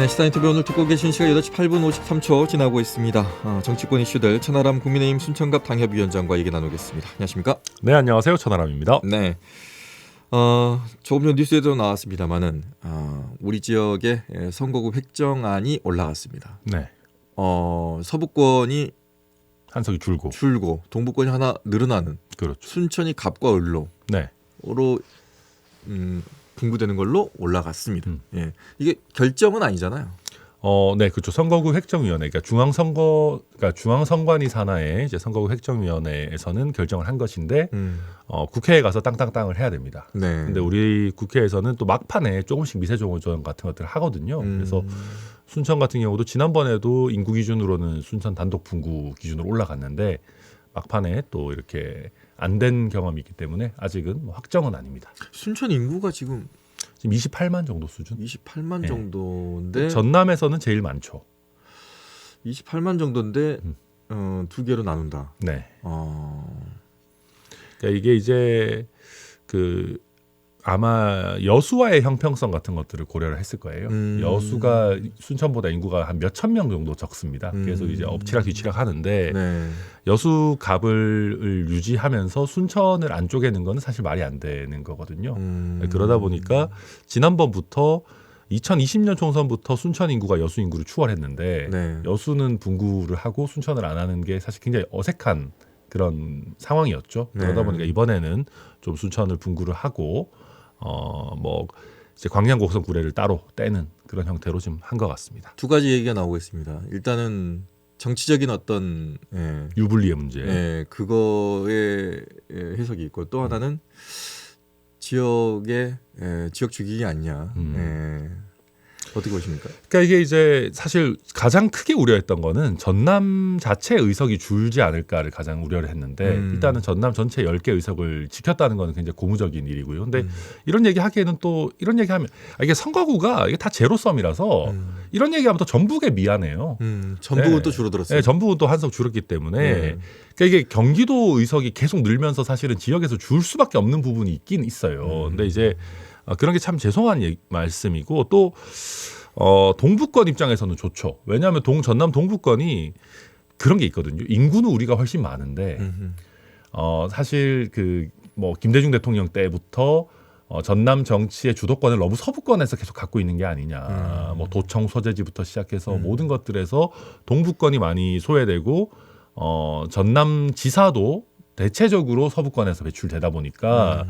네, 시사인터뷰 오늘 듣고 계신 시각 8시 8분 53초 지나고 있습니다. 정치권 이슈들 천하람 국민의힘 순천갑 당협위원장과 얘기 나누겠습니다. 안녕하십니까? 네, 안녕하세요. 천하람입니다. 네, 조금 전 뉴스에도 나왔습니다만은 우리 지역에 선거구 획정안이 올라갔습니다. 네, 서부권이 한석이 줄고 동부권이 하나 늘어나는 그렇죠. 순천이 갑과 을로로 네, 분구되는 걸로 올라갔습니다. 예, 이게 결정은 아니잖아요. 네, 그렇죠. 선거구 획정위원회, 그러니까 중앙선관위 산하의 이제 선거구 획정위원회에서는 결정을 한 것인데 국회에 가서 땅땅땅을 해야 됩니다. 네. 근데 우리 국회에서는 또 막판에 조금씩 미세 조정 같은 것들을 하거든요. 그래서 순천 같은 경우도 지난번에도 인구 기준으로는 순천 단독 분구 기준으로 올라갔는데 막판에 또 이렇게 안 된 경험이 있기 때문에 아직은 확정은 아닙니다. 순천 인구가 지금 28만 정도 수준? 28만 네. 정도인데 전남에서는 제일 많죠. 28만 정도인데 두 개로 나눈다. 네. 그러니까 이게 이제 아마 여수와의 형평성 같은 것들을 고려를 했을 거예요. 여수가 순천보다 인구가 한 몇천 명 정도 적습니다. 그래서 이제 엎치락 뒤치락 하는데 네. 여수 갑을 유지하면서 순천을 안 쪼개는 건 사실 말이 안 되는 거거든요. 그러다 보니까 지난번부터 2020년 총선부터 순천 인구가 여수 인구를 추월했는데 네. 여수는 분구를 하고 순천을 안 하는 게 사실 굉장히 어색한 그런 상황이었죠. 그러다 네. 보니까 이번에는 좀 순천을 분구를 하고 이제 광양 곡성 구례를 따로 떼는 그런 형태로 지금 한 것 같습니다. 두 가지 얘기가 나오고 있습니다. 일단은 정치적인 어떤 유불리의 문제. 그거의 해석이 있고 또 하나는 지역 죽이기 아니냐. 어떻게 보십니까? 그러니까 이게 이제 사실 가장 크게 우려했던 거는 전남 자체 의석이 줄지 않을까를 가장 우려를 했는데 일단은 전남 전체 10개 의석을 지켰다는 거는 굉장히 고무적인 일이고요. 근데 이런 얘기 하기에는 또 이런 얘기하면 이게 선거구가 이게 다 제로섬이라서 이런 얘기하면 또 전북에 미안해요. 전북은 네. 또 줄어들었어요. 네, 전북은 또 한석 줄었기 때문에 그러니까 이게 경기도 의석이 계속 늘면서 사실은 지역에서 줄 수밖에 없는 부분이 있긴 있어요. 근데 이제 그런 게 참 죄송한 말씀이고 또 동부권 입장에서는 좋죠. 왜냐하면 전남 동부권이 그런 게 있거든요. 인구는 우리가 훨씬 많은데 사실 김대중 대통령 때부터 전남 정치의 주도권을 너무 서부권에서 계속 갖고 있는 게 아니냐. 도청 소재지부터 시작해서 모든 것들에서 동부권이 많이 소외되고 전남 지사도 대체적으로 서부권에서 배출되다 보니까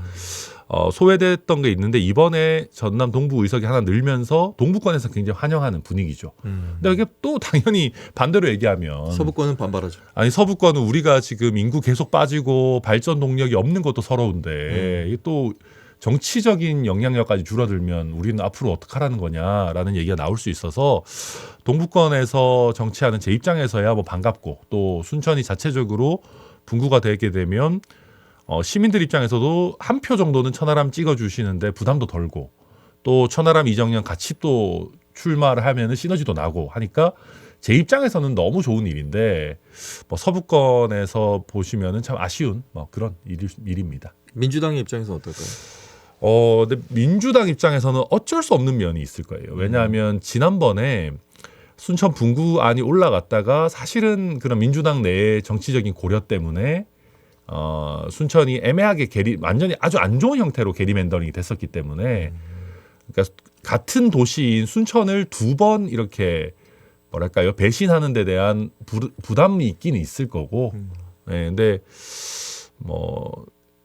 소외됐던 게 있는데 이번에 전남 동부 의석이 하나 늘면서 동부권에서 굉장히 환영하는 분위기죠. 근데 이게 또 당연히 반대로 얘기하면 서부권은 반발하죠. 아니 서부권은 우리가 지금 인구 계속 빠지고 발전 동력이 없는 것도 서러운데 이게 또 정치적인 영향력까지 줄어들면 우리는 앞으로 어떡하라는 거냐라는 얘기가 나올 수 있어서 동부권에서 정치하는 제 입장에서야 반갑고 또 순천이 자체적으로 분구가 되게 되면 시민들 입장에서도 한 표 정도는 천하람 찍어주시는데 부담도 덜고 또 천하람 이정현 같이 또 출마를 하면은 시너지도 나고 하니까 제 입장에서는 너무 좋은 일인데 서부권에서 보시면은 참 아쉬운 그런 일입니다. 민주당의 입장에서 어떨까요? 근데 민주당 입장에서는 어쩔 수 없는 면이 있을 거예요. 왜냐하면 지난번에 순천 분구안이 올라갔다가 사실은 그런 민주당 내의 정치적인 고려 때문에 순천이 애매하게 완전히 아주 안 좋은 형태로 게리맨더링이 됐었기 때문에 그러니까 같은 도시인 순천을 두 번 이렇게 배신하는 데 대한 부담이 있기는 있을 거고 네, 근데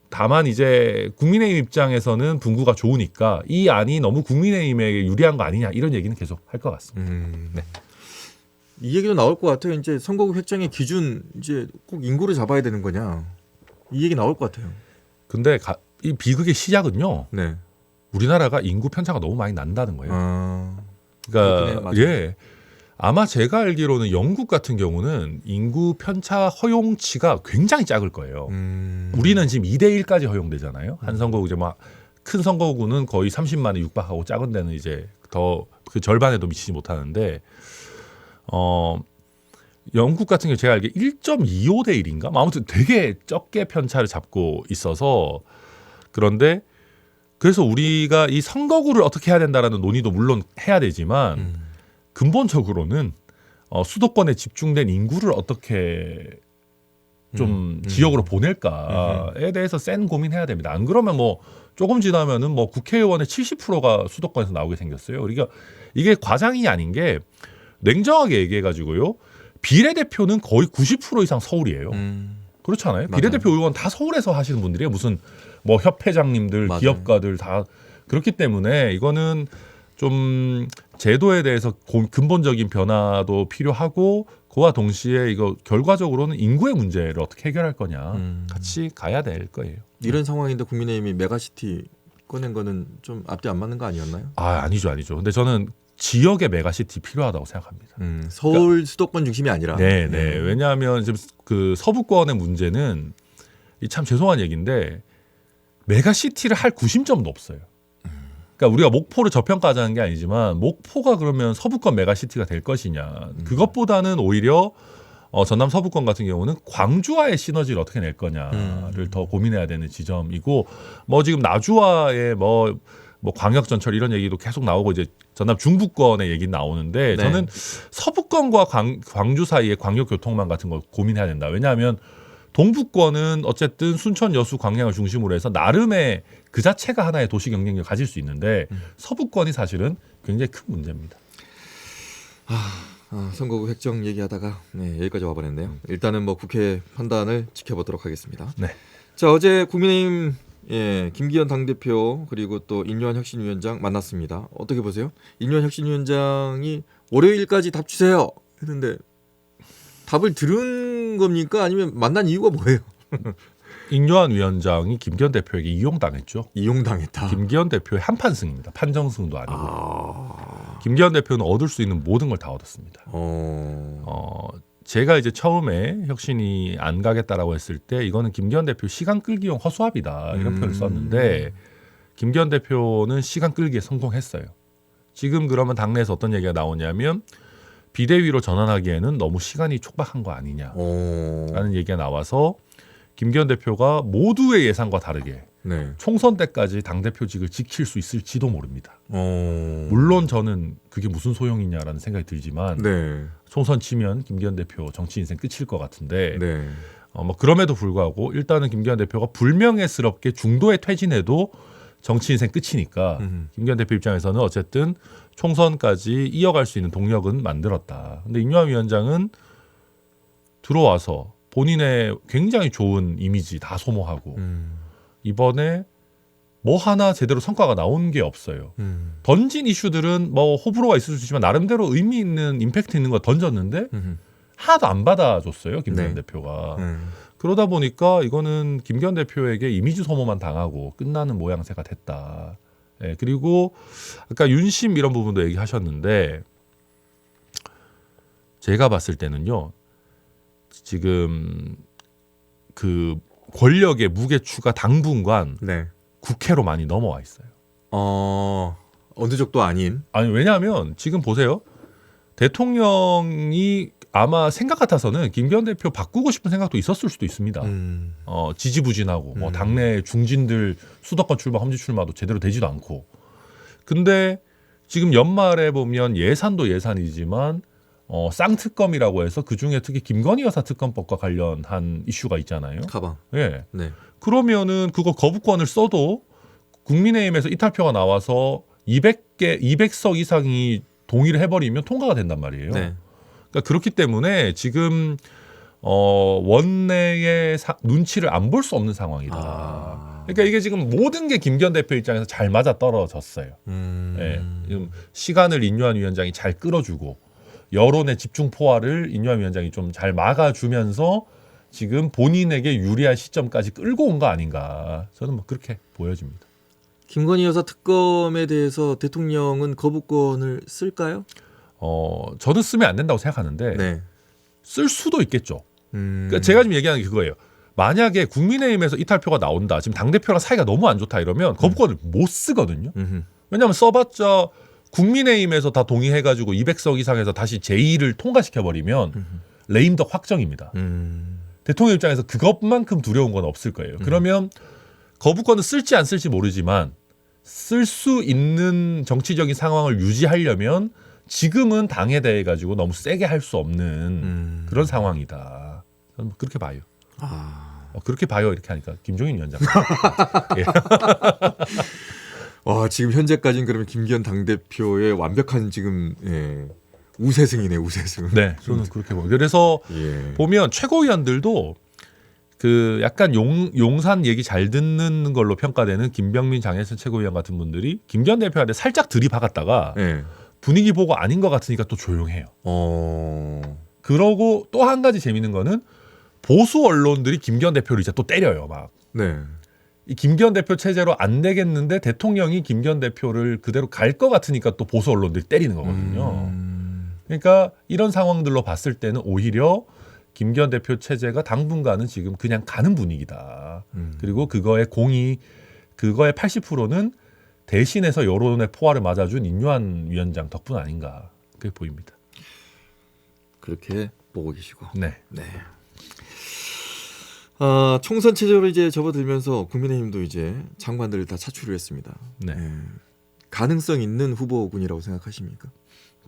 다만 이제 국민의힘 입장에서는 분구가 좋으니까 이 안이 너무 국민의힘에게 유리한 거 아니냐 이런 얘기는 계속 할 것 같습니다. 네. 이 얘기도 나올 것 같아요. 이제 선거구 획정의 기준 이제 꼭 인구를 잡아야 되는 거냐 이 얘기 나올 것 같아요. 근데 이 비극의 시작은요. 네. 우리나라가 인구 편차가 너무 많이 난다는 거예요. 그러니까 아마 제가 알기로는 영국 같은 경우는 인구 편차 허용치가 굉장히 작을 거예요. 우리는 지금 2대1까지 허용되잖아요. 한 선거구 이제 큰 선거구는 거의 30만에 육박하고 작은 데는 이제 더 그 절반에도 미치지 못하는데 영국 같은 경우 제가 알기에 1.25대 1인가? 아무튼 되게 적게 편차를 잡고 있어서 그런데 그래서 우리가 이 선거구를 어떻게 해야 된다라는 논의도 물론 해야 되지만 근본적으로는 수도권에 집중된 인구를 어떻게 좀 지역으로 보낼까에 대해서 센 고민해야 됩니다. 안 그러면 뭐 조금 지나면은 뭐 국회의원의 70%가 수도권에서 나오게 생겼어요. 그러니까 이게 과장이 아닌 게 냉정하게 얘기해가지고요. 비례대표는 거의 90% 이상 서울이에요. 그렇잖아요. 맞아요. 비례대표 의원 다 서울에서 하시는 분들이에요. 무슨 뭐 협회장님들, 맞아요. 기업가들 다 그렇기 때문에 이거는 좀 제도에 대해서 근본적인 변화도 필요하고 그와 동시에 이거 결과적으로는 인구의 문제를 어떻게 해결할 거냐 같이 가야 될 거예요. 이런 상황인데 국민의힘이 메가시티 꺼낸 거는 좀 앞뒤 안 맞는 거 아니었나요? 아니죠. 근데 저는 지역의 메가시티 필요하다고 생각합니다. 서울 수도권 중심이 아니라. 네. 왜냐하면 지금 그 서부권의 문제는 참 죄송한 얘기인데 메가시티를 할 구심점도 없어요. 그러니까 우리가 목포를 저평가하자는 게 아니지만 목포가 그러면 서부권 메가시티가 될 것이냐. 그것보다는 오히려 전남 서부권 같은 경우는 광주와의 시너지를 어떻게 낼 거냐를 더 고민해야 되는 지점이고 뭐 지금 나주와의 뭐 광역전철 이런 얘기도 계속 나오고 이제 전남 중부권의 얘기 나오는데 네. 저는 서부권과 광주 사이의 광역교통망 같은 걸 고민해야 된다. 왜냐하면 동부권은 어쨌든 순천, 여수, 광양을 중심으로 해서 나름의 그 자체가 하나의 도시 경쟁력을 가질 수 있는데 서부권이 사실은 굉장히 큰 문제입니다. 선거구 획정 얘기하다가 여기까지 와버렸네요. 일단은 뭐 국회 판단을 지켜보도록 하겠습니다. 네. 자, 어제 국민의힘 김기현 당대표 그리고 또 인요한 혁신위원장 만났습니다. 어떻게 보세요? 인요한 혁신위원장이 월요일까지 답 주세요 했는데 답을 들은 겁니까? 아니면 만난 이유가 뭐예요? 인요한 위원장이 김기현 대표에게 이용당했죠. 이용당했다. 김기현 대표의 한판승입니다. 판정승도 아니고. 김기현 대표는 얻을 수 있는 모든 걸 다 얻었습니다. 제가 이제 처음에 혁신이 안 가겠다라고 했을 때 이거는 김기현 대표 시간 끌기용 허수아비다 이런 표현을 썼는데 김기현 대표는 시간 끌기에 성공했어요. 지금 그러면 당내에서 어떤 얘기가 나오냐면 비대위로 전환하기에는 너무 시간이 촉박한 거 아니냐라는 얘기가 나와서 김기현 대표가 모두의 예상과 다르게 총선 때까지 당대표직을 지킬 수 있을지도 모릅니다. 물론 저는 그게 무슨 소용이냐라는 생각이 들지만 총선 치면 김기현 대표 정치 인생 끝일 것 같은데 뭐 그럼에도 불구하고 일단은 김기현 대표가 불명예스럽게 중도에 퇴진해도 정치 인생 끝이니까 김기현 대표 입장에서는 어쨌든 총선까지 이어갈 수 있는 동력은 만들었다. 근데 인요한 위원장은 들어와서 본인의 굉장히 좋은 이미지 다 소모하고 이번에 뭐 하나 제대로 성과가 나온 게 없어요. 던진 이슈들은 뭐 호불호가 있을 수 있지만 나름대로 의미 있는 임팩트 있는 거 던졌는데 하나도 안 받아줬어요. 김기현 대표가. 그러다 보니까 이거는 김기현 대표에게 이미지 소모만 당하고 끝나는 모양새가 됐다. 그리고 아까 윤심 이런 부분도 얘기하셨는데 제가 봤을 때는요. 지금 그 권력의 무게추가 당분간 국회로 많이 넘어와 있어요. 어느 적도 아닌. 아니 왜냐하면 지금 보세요. 대통령이 아마 생각 같아서는 김기현 대표 바꾸고 싶은 생각도 있었을 수도 있습니다. 지지부진하고 뭐 당내 중진들 수도권 출마, 험지 출마도 제대로 되지도 않고. 근데 지금 연말에 보면 예산도 예산이지만 쌍특검이라고 해서 그중에 특히 김건희 여사 특검법과 관련한 이슈가 있잖아요. 가방. 그러면은 그거 거부권을 써도 국민의힘에서 이탈표가 나와서 200석 이상이 동의를 해버리면 통과가 된단 말이에요. 그러니까 그렇기 때문에 지금 원내의 눈치를 안 볼 수 없는 상황이다. 그러니까 이게 지금 모든 게 김기현 대표 입장에서 잘 맞아 떨어졌어요. 지금 시간을 인요한 위원장이 잘 끌어주고 여론의 집중 포화를 인요한 위원장이 좀 잘 막아주면서 지금 본인에게 유리한 시점까지 끌고 온 거 아닌가. 저는 뭐 그렇게 보여집니다. 김건희 여사 특검에 대해서 대통령은 거부권을 쓸까요? 저는 쓰면 안 된다고 생각하는데 쓸 수도 있겠죠. 그러니까 제가 지금 얘기하는 게 그거예요. 만약에 국민의힘에서 이탈표가 나온다. 지금 당대표랑 사이가 너무 안 좋다 이러면 거부권을 못 쓰거든요. 왜냐하면 써봤자 국민의힘에서 다 동의해가지고 200석 이상에서 다시 제2를 통과시켜버리면 레임덕 확정입니다. 대통령 입장에서 그것만큼 두려운 건 없을 거예요. 그러면 거부권을 쓸지 안 쓸지 모르지만 쓸 수 있는 정치적인 상황을 유지하려면 지금은 당에 대해 가지고 너무 세게 할 수 없는 그런 상황이다. 저는 뭐 그렇게 봐요. 그렇게 봐요 이렇게 하니까 김종인 위원장. 예. 와, 지금 현재까지는 그러면 김기현 당대표의 완벽한 지금 우세승이네, 우세승. 네, 저는 그렇게 봐요. 그래서 보면 최고위원들도 그 약간 용산 얘기 잘 듣는 걸로 평가되는 김병민, 장혜선 최고위원 같은 분들이 김기현 대표한테 살짝 들이박았다가 분위기 보고 아닌 것 같으니까 또 조용해요. 그러고 또 한 가지 재밌는 거는 보수 언론들이 김기현 대표를 이제 또 때려요. 막. 네. 이 김기현 대표 체제로 안 되겠는데 대통령이 김기현 대표를 그대로 갈 것 같으니까 또 보수 언론들이 때리는 거거든요. 그러니까 이런 상황들로 봤을 때는 오히려 김기현 대표 체제가 당분간은 지금 그냥 가는 분위기다. 그리고 그거의 80%는 대신해서 여론의 포화를 맞아준 인유한 위원장 덕분 아닌가 그렇게 보입니다. 그렇게 보고 계시고. 네. 총선 체제로 이제 접어들면서 국민의힘도 이제 장관들을 다 차출을 했습니다. 네. 가능성 있는 후보군이라고 생각하십니까?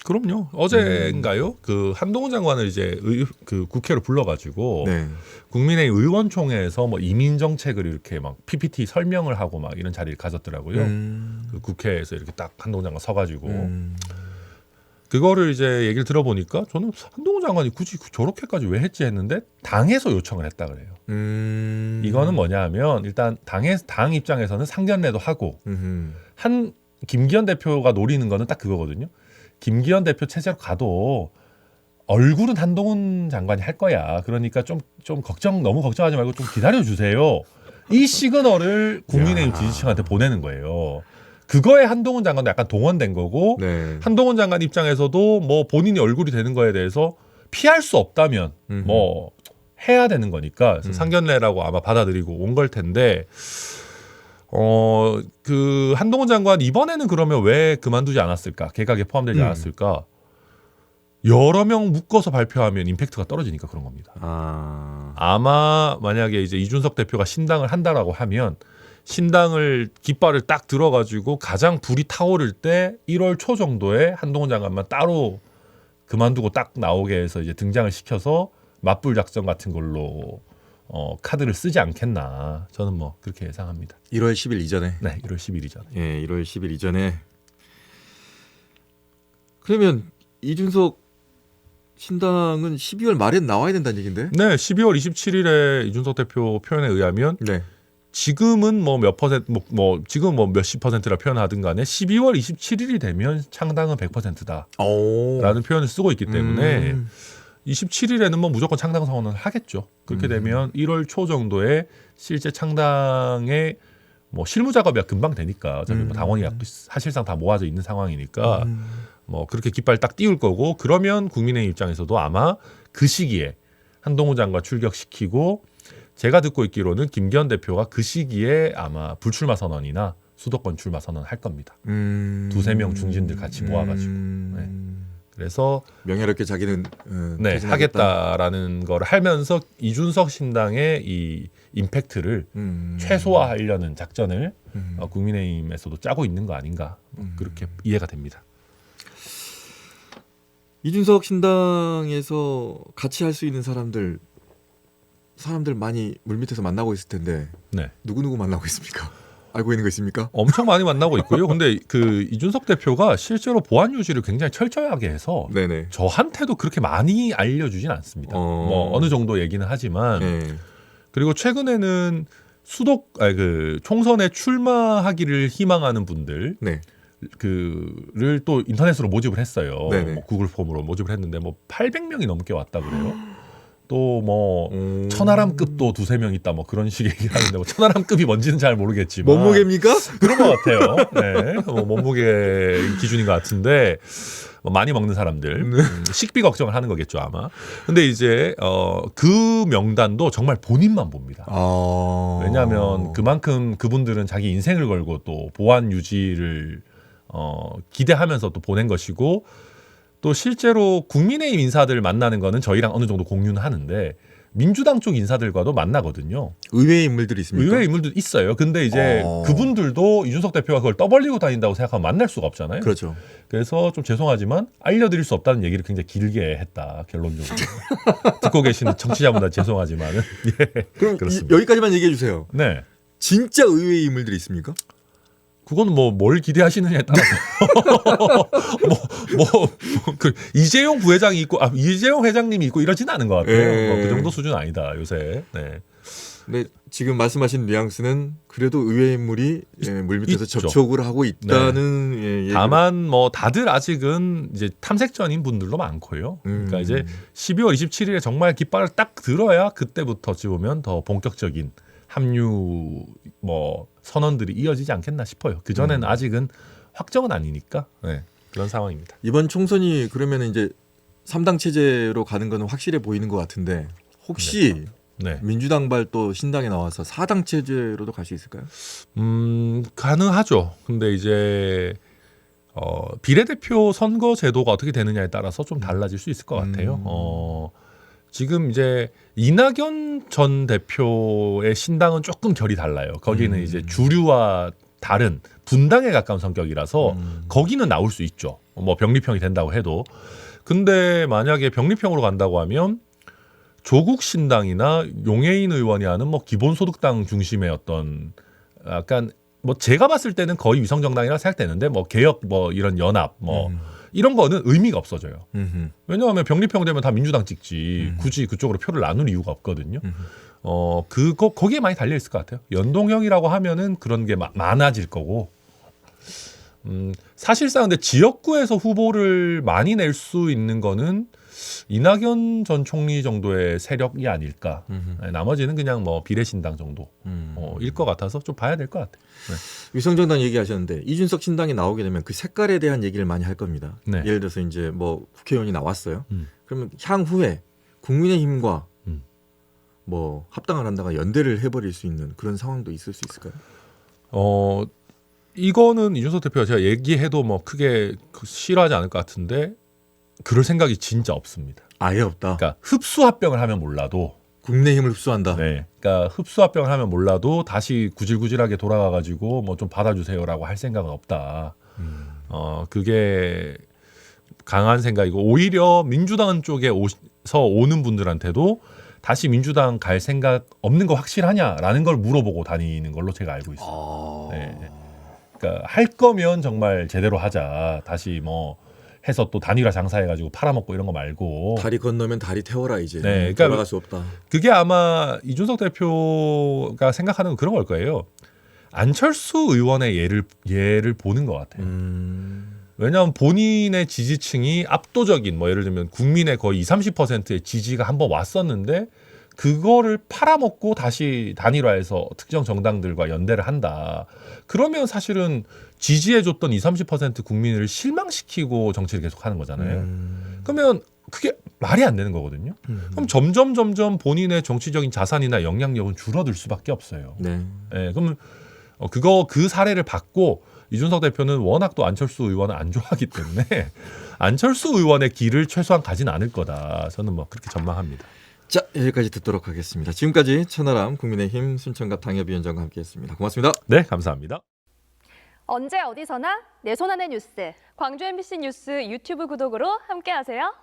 그럼요. 어제인가요? 그 한동훈 장관을 이제 그 국회로 불러가지고 국민의힘 의원총회에서 뭐 이민 정책을 이렇게 막 PPT 설명을 하고 막 이런 자리를 가졌더라고요. 그 국회에서 이렇게 딱 한동훈 장관 서가지고 그거를 이제 얘기를 들어보니까 저는 한동훈 장관이 굳이 저렇게까지 왜 했지 했는데 당에서 요청을 했다 그래요. 이거는 뭐냐하면 일단 당 입장에서는 상견례도 하고 김기현 대표가 노리는 거는 딱 그거거든요. 김기현 대표 체제로 가도 얼굴은 한동훈 장관이 할 거야. 그러니까 좀 너무 걱정하지 말고 좀 기다려 주세요. 이 시그널을 국민의힘 지지층한테 보내는 거예요. 그거에 한동훈 장관도 약간 동원된 거고 한동훈 장관 입장에서도 뭐 본인이 얼굴이 되는 거에 대해서 피할 수 없다면 뭐 해야 되는 거니까 그래서 상견례라고 아마 받아들이고 온 걸 텐데 그 한동훈 장관 이번에는 그러면 왜 그만두지 않았을까? 개각에 포함되지 않았을까? 여러 명 묶어서 발표하면 임팩트가 떨어지니까 그런 겁니다. 아마 만약에 이제 이준석 대표가 신당을 한다라고 하면 신당을 깃발을 딱 들어가지고 가장 불이 타오를 때 1월 초 정도에 한동훈 장관만 따로 그만두고 딱 나오게 해서 이제 등장을 시켜서 맞불 작전 같은 걸로 카드를 쓰지 않겠나 저는 뭐 그렇게 예상합니다. 1월 10일 이전에. 네, 1월 10일 이전에. 예, 1월 10일 이전에. 그러면 이준석 신당은 12월 말에 나와야 된다는 얘긴데? 네, 12월 27일에 이준석 대표 표현에 의하면 지금은 뭐 몇 퍼센트 지금 뭐 몇십 퍼센트라 표현하든 간에 12월 27일이 되면 창당은 100%다라는 표현을 쓰고 있기 때문에 27일에는 뭐 무조건 창당 선언을 하겠죠. 그렇게 되면 1월 초 정도에 실제 창당에 뭐 실무 작업이 금방 되니까 어차피 뭐 당원이 사실상 다 모아져 있는 상황이니까 뭐 그렇게 깃발 딱 띄울 거고 그러면 국민의힘 입장에서도 아마 그 시기에 한동훈 장관 출격시키고 제가 듣고 있기로는 김기현 대표가 그 시기에 아마 불출마 선언이나 수도권 출마 선언 할 겁니다. 두세 명 중진들 같이 모아가지고. 네. 그래서 명예롭게 자기는 하겠다라는 걸 하면서 이준석 신당의 이 임팩트를 최소화하려는 작전을 국민의힘에서도 짜고 있는 거 아닌가 그렇게 이해가 됩니다. 이준석 신당에서 같이 할 수 있는 사람들 많이 물밑에서 만나고 있을 텐데 누구 만나고 있습니까? 알고 있는 거 있습니까? 엄청 많이 만나고 있고요. 근데 그 이준석 대표가 실제로 보안 유지를 굉장히 철저하게 해서 저한테도 그렇게 많이 알려주진 않습니다. 뭐 어느 정도 얘기는 하지만 그리고 최근에는 총선에 출마하기를 희망하는 분들 그를 또 인터넷으로 모집을 했어요. 뭐 구글 폼으로 모집을 했는데 뭐 800명이 넘게 왔다 그래요. 또 뭐 천하람급도 두세 명 있다 뭐 그런 식의 얘기를 하는데 뭐 천하람급이 뭔지는 잘 모르겠지만 몸무게입니까? 그런 것 같아요. 네, 뭐 몸무게 기준인 것 같은데 뭐 많이 먹는 사람들 식비 걱정을 하는 거겠죠 아마. 근데 이제 그 명단도 정말 본인만 봅니다. 왜냐하면 그만큼 그분들은 자기 인생을 걸고 또 보안 유지를 기대하면서 또 보낸 것이고. 또 실제로 국민의힘 인사들 만나는 거는 저희랑 어느 정도 공유는 하는데 민주당 쪽 인사들과도 만나거든요. 의외의 인물들이 있습니까? 의외의 인물도 있어요. 근데 이제 그분들도 이준석 대표가 그걸 떠벌리고 다닌다고 생각하면 만날 수가 없잖아요. 그렇죠. 그래서 좀 죄송하지만 알려드릴 수 없다는 얘기를 굉장히 길게 했다. 결론적으로. 듣고 계시는 청취자분들 죄송하지만은. 예, 그럼 그렇습니다. 여기까지만 얘기해 주세요. 네. 진짜 의외의 인물들이 있습니까? 그건 뭐 뭘 기대하시느냐에 따라서 그 이재용 부회장이 있고 이재용 회장님이 있고 이러지는 않은 것 같아요. 그 정도 수준 아니다 요새. 네. 네, 지금 말씀하신 뉘앙스는 그래도 의외의 인물이 물밑에서 있죠. 접촉을 하고 있다는 얘기를. 다만 뭐 다들 아직은 이제 탐색전인 분들도 많고요. 그러니까 이제 12월 27일에 정말 깃발을 딱 들어야 그때부터 어찌 보면 더 본격적인 합류 뭐 선언들이 이어지지 않겠나 싶어요. 그 전에는 아직은 확정은 아니니까 네, 그런 상황입니다. 이번 총선이 그러면 이제 3당 체제로 가는 거는 확실해 보이는 것 같은데 혹시 네. 민주당발 또 신당에 나와서 4당 체제로도 갈 수 있을까요? 가능하죠. 근데 이제 비례대표 선거 제도가 어떻게 되느냐에 따라서 좀 달라질 수 있을 것 같아요. 지금 이제 이낙연 전 대표의 신당은 조금 결이 달라요. 거기는 이제 주류와 다른 분당에 가까운 성격이라서 거기는 나올 수 있죠. 뭐 병리평이 된다고 해도. 근데 만약에 병리평으로 간다고 하면 조국 신당이나 용해인 의원이 하는 뭐 기본소득당 중심의 어떤 약간 뭐 제가 봤을 때는 거의 위성정당이라 생각되는데 뭐 개혁 뭐 이런 연합 뭐 이런 거는 의미가 없어져요. 왜냐하면 병리평되면 다 민주당 찍지 굳이 그쪽으로 표를 나눌 이유가 없거든요. 거기에 많이 달려 있을 것 같아요. 연동형이라고 하면은 그런 게 많아질 거고. 사실상 근데 지역구에서 후보를 많이 낼 수 있는 거는 이낙연 전 총리 정도의 세력이 아닐까. 나머지는 그냥 뭐 비례신당 정도일 것 같아서 좀 봐야 될 것 같아요. 네. 위성정당 얘기하셨는데 이준석 신당이 나오게 되면 그 색깔에 대한 얘기를 많이 할 겁니다. 네. 예를 들어서 이제 뭐 국회의원이 나왔어요. 그러면 향후에 국민의힘과 뭐 합당을 한다가 연대를 해버릴 수 있는 그런 상황도 있을 수 있을까요? 이거는 이준석 대표가 제가 얘기해도 뭐 크게 싫어하지 않을 것 같은데 그럴 생각이 진짜 없습니다. 아예 없다. 그러니까 흡수합병을 하면 몰라도 국민의힘을 흡수한다. 네. 그러니까 흡수합병을 하면 몰라도 다시 구질구질하게 돌아가가지고 뭐 좀 받아주세요라고 할 생각은 없다. 그게 강한 생각이고 오히려 민주당 쪽에서 오는 분들한테도 다시 민주당 갈 생각 없는 거 확실하냐라는 걸 물어보고 다니는 걸로 제가 알고 있어요. 네. 그러니까 할 거면 정말 제대로 하자. 다시 뭐 해서 또 단일화 장사해가지고 팔아먹고 이런 거 말고. 다리 건너면 다리 태워라 이제. 네, 그러니까 돌아갈 수 없다. 그게 아마 이준석 대표가 생각하는 건 그런 걸 거예요. 안철수 의원의 예를 보는 것 같아요. 왜냐하면 본인의 지지층이 압도적인 뭐 예를 들면 국민의 거의 20-30%의 지지가 한번 왔었는데 그거를 팔아먹고 다시 단일화해서 특정 정당들과 연대를 한다. 그러면 사실은 지지해줬던 20-30% 국민을 실망시키고 정치를 계속하는 거잖아요. 그러면 그게 말이 안 되는 거거든요. 그럼 점점 본인의 정치적인 자산이나 영향력은 줄어들 수밖에 없어요. 네. 네, 그러면 그 사례를 받고 이준석 대표는 워낙 또 안철수 의원을 안 좋아하기 때문에 안철수 의원의 길을 최소한 가진 않을 거다. 저는 뭐 그렇게 전망합니다. 자, 여기까지 듣도록 하겠습니다. 지금까지 천하람 국민의힘 순천갑 당협위원장과 함께했습니다. 고맙습니다. 네, 감사합니다. 언제 어디서나 내 손 안의 뉴스. 광주 MBC 뉴스 유튜브 구독으로 함께하세요.